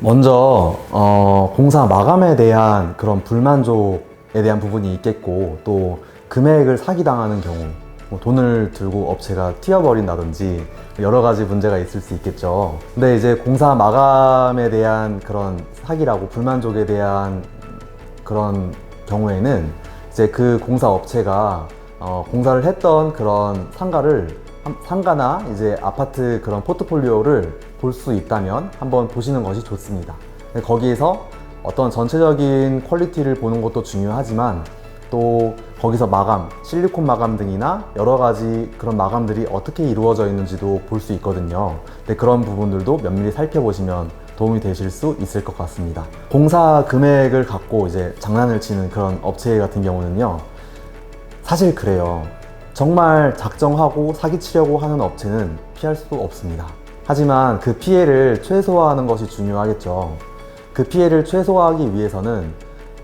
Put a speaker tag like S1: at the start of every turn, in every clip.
S1: 먼저 공사 마감에 대한 그런 불만족에 대한 부분이 있겠고, 또 금액을 사기당하는 경우, 뭐 돈을 들고 업체가 튀어버린다든지 여러 가지 문제가 있을 수 있겠죠. 근데 이제 공사 마감에 대한 그런 사기라고 불만족에 대한 그런 경우에는 이제 그 공사 업체가 공사를 했던 그런 상가나 이제 아파트 그런 포트폴리오를 볼 수 있다면 한번 보시는 것이 좋습니다. 거기에서 어떤 전체적인 퀄리티를 보는 것도 중요하지만, 또 거기서 마감, 실리콘 마감 등이나 여러 가지 그런 마감들이 어떻게 이루어져 있는지도 볼 수 있거든요. 근데 그런 부분들도 면밀히 살펴보시면 도움이 되실 수 있을 것 같습니다. 공사 금액을 갖고 이제 장난을 치는 그런 업체 같은 경우는요, 사실 그래요. 정말 작정하고 사기치려고 하는 업체는 피할 수 없습니다. 하지만 그 피해를 최소화하는 것이 중요하겠죠. 그 피해를 최소화하기 위해서는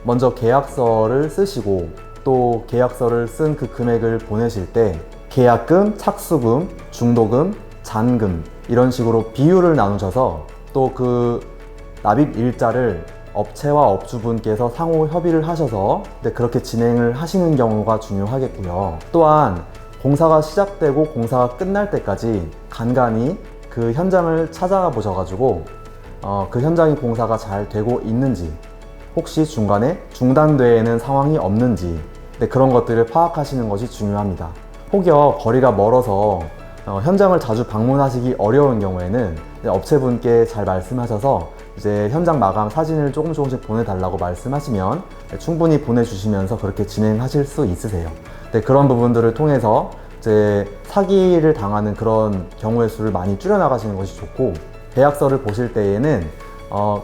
S1: 먼저 계약서를 쓰시고, 또 계약서를 쓴 그 금액을 보내실 때 계약금, 착수금, 중도금, 잔금 이런 식으로 비율을 나누셔서, 또 그 납입 일자를 업체와 업주분께서 상호 협의를 하셔서 그렇게 진행을 하시는 경우가 중요하겠고요. 또한 공사가 시작되고 공사가 끝날 때까지 간간히 그 현장을 찾아가 보셔가지고 그 현장이 공사가 잘 되고 있는지, 혹시 중간에 중단되어 있는 상황이 없는지, 그런 것들을 파악하시는 것이 중요합니다. 혹여 거리가 멀어서 현장을 자주 방문하시기 어려운 경우에는 업체분께 잘 말씀하셔서 이제 현장 마감 사진을 조금씩 보내달라고 말씀하시면 충분히 보내주시면서 그렇게 진행하실 수 있으세요. 그런 부분들을 통해서 이제 사기를 당하는 그런 경우의 수를 많이 줄여나가시는 것이 좋고, 계약서를 보실 때에는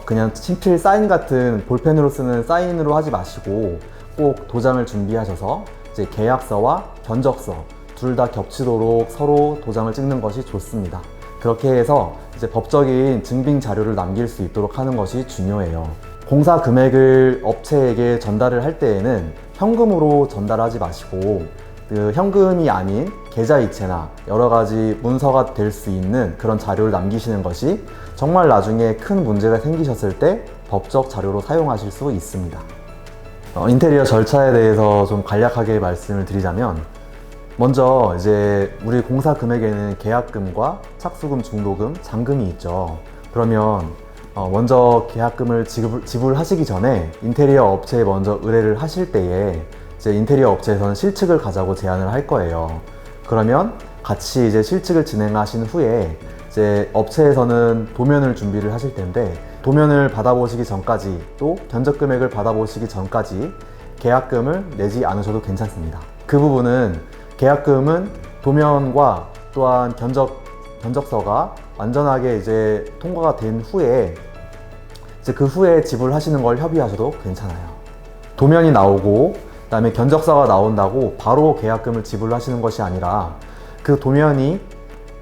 S1: 그냥 친필 사인 같은 볼펜으로 쓰는 사인으로 하지 마시고 꼭 도장을 준비하셔서 이제 계약서와 견적서 둘 다 겹치도록 서로 도장을 찍는 것이 좋습니다. 그렇게 해서 이제 법적인 증빙 자료를 남길 수 있도록 하는 것이 중요해요. 공사 금액을 업체에게 전달을 할 때에는 현금으로 전달하지 마시고, 그 현금이 아닌 계좌이체나 여러 가지 문서가 될 수 있는 그런 자료를 남기시는 것이 정말 나중에 큰 문제가 생기셨을 때 법적 자료로 사용하실 수 있습니다. 인테리어 절차에 대해서 좀 간략하게 말씀을 드리자면, 먼저 이제 우리 공사 금액에는 계약금과 착수금, 중도금, 잔금이 있죠. 그러면 먼저 계약금을 지불하시기 전에 인테리어 업체에 먼저 의뢰를 하실 때에 이제 인테리어 업체에서는 실측을 가자고 제안을 할 거예요. 그러면 같이 이제 실측을 진행하신 후에 이제 업체에서는 도면을 준비를 하실 텐데, 도면을 받아보시기 전까지, 또 견적 금액을 받아보시기 전까지 계약금을 내지 않으셔도 괜찮습니다. 그 부분은 계약금은 도면과 또한 견적서가 완전하게 이제 통과가 된 후에 이제 그 후에 지불하시는 걸 협의하셔도 괜찮아요. 도면이 나오고 그다음에 견적서가 나온다고 바로 계약금을 지불하시는 것이 아니라, 그 도면이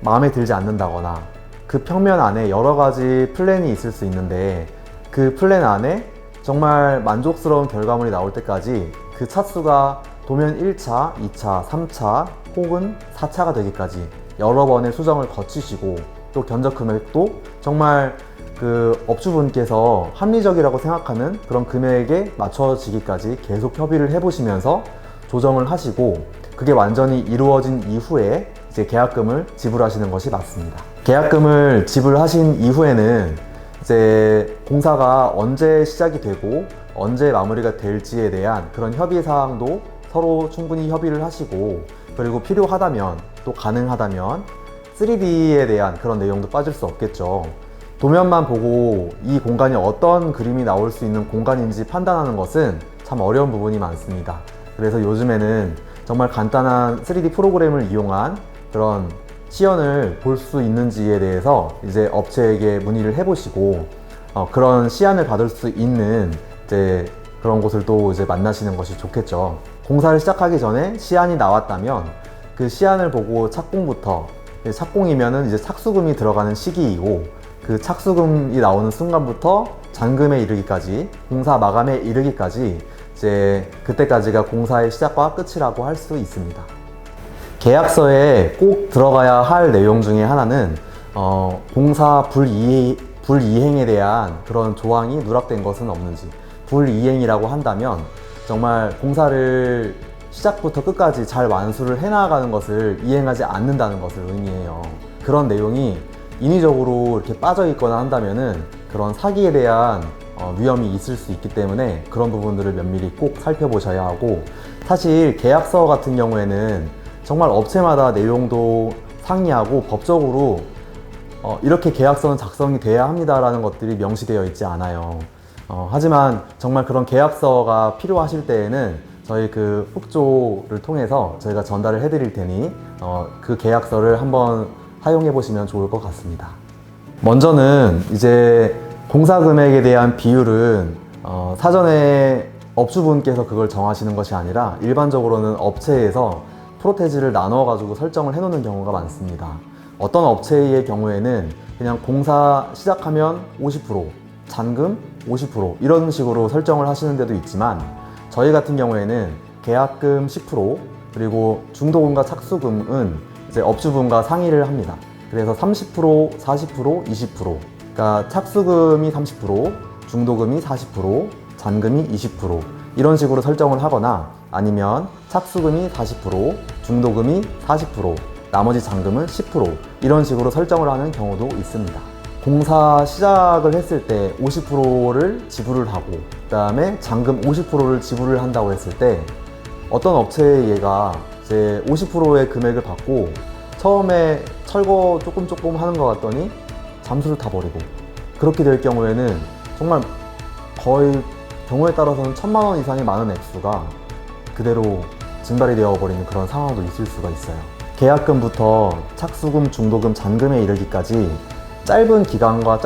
S1: 마음에 들지 않는다거나 그 평면 안에 여러 가지 플랜이 있을 수 있는데, 그 플랜 안에 정말 만족스러운 결과물이 나올 때까지 그 차수가 도면 1차, 2차, 3차 혹은 4차가 되기까지 여러 번의 수정을 거치시고, 또 견적 금액도 정말 그 업주분께서 합리적이라고 생각하는 그런 금액에 맞춰지기까지 계속 협의를 해보시면서 조정을 하시고, 그게 완전히 이루어진 이후에 이제 계약금을 지불하시는 것이 맞습니다. 계약금을 지불하신 이후에는 이제 공사가 언제 시작이 되고 언제 마무리가 될지에 대한 그런 협의 사항도 서로 충분히 협의를 하시고, 그리고 필요하다면, 또 가능하다면 3D에 대한 그런 내용도 빠질 수 없겠죠. 도면만 보고 이 공간이 어떤 그림이 나올 수 있는 공간인지 판단하는 것은 참 어려운 부분이 많습니다. 그래서 요즘에는 정말 간단한 3D 프로그램을 이용한 그런 시연을 볼 수 있는지에 대해서 이제 업체에게 문의를 해보시고, 그런 시안을 받을 수 있는 이제 그런 곳을 또 이제 만나시는 것이 좋겠죠. 공사를 시작하기 전에 시안이 나왔다면 그 시안을 보고 착공부터, 착공이면은 이제 착수금이 들어가는 시기이고, 그 착수금이 나오는 순간부터 잔금에 이르기까지, 공사 마감에 이르기까지 이제 그때까지가 공사의 시작과 끝이라고 할 수 있습니다. 계약서에 꼭 들어가야 할 내용 중에 하나는 공사 불이행 불이행에 대한 그런 조항이 누락된 것은 없는지, 불이행이라고 한다면 정말 공사를 시작부터 끝까지 잘 완수를 해나가는 것을 이행하지 않는다는 것을 의미해요. 그런 내용이 인위적으로 이렇게 빠져 있거나 한다면은 그런 사기에 대한 위험이 있을 수 있기 때문에 그런 부분들을 면밀히 꼭 살펴보셔야 하고, 사실 계약서 같은 경우에는 정말 업체마다 내용도 상이하고 법적으로 이렇게 계약서는 작성이 돼야 합니다라는 것들이 명시되어 있지 않아요. 하지만 정말 그런 계약서가 필요하실 때에는 저희 그 흑조를 통해서 저희가 전달을 해드릴 테니 그 계약서를 한번 사용해 보시면 좋을 것 같습니다. 먼저는 이제 공사 금액에 대한 비율은 사전에 업주분께서 그걸 정하시는 것이 아니라 일반적으로는 업체에서 프로테지를 나눠 가지고 설정을 해 놓는 경우가 많습니다. 어떤 업체의 경우에는 그냥 공사 시작하면 50%, 잔금 50% 이런 식으로 설정을 하시는 데도 있지만, 저희 같은 경우에는 계약금 10% 그리고 중도금과 착수금은 이제 업주분과 상의를 합니다. 그래서 30%, 40%, 20%, 그러니까 착수금이 30%, 중도금이 40%, 잔금이 20% 이런 식으로 설정을 하거나, 아니면 착수금이 40%, 중도금이 40%, 나머지 잔금은 10% 이런 식으로 설정을 하는 경우도 있습니다. 공사 시작을 했을 때 50%를 지불을 하고 그 다음에 잔금 50%를 지불을 한다고 했을 때, 어떤 업체의 얘가 이제 50%의 금액을 받고 처음에 철거 조금 하는 것 같더니 잠수를 타버리고, 그렇게 될 경우에는 정말 거의 경우에 따라서는 1,000만 원 이상의 많은 액수가 그대로 증발이 되어버리는 그런 상황도 있을 수가 있어요. 계약금부터 착수금, 중도금, 잔금에 이르기까지 짧은 기간과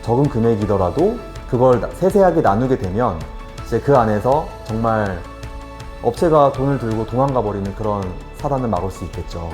S1: 적은 금액이더라도 그걸 세세하게 나누게 되면 이제 그 안에서 정말 업체가 돈을 들고 도망가 버리는 그런 사단을 막을 수 있겠죠.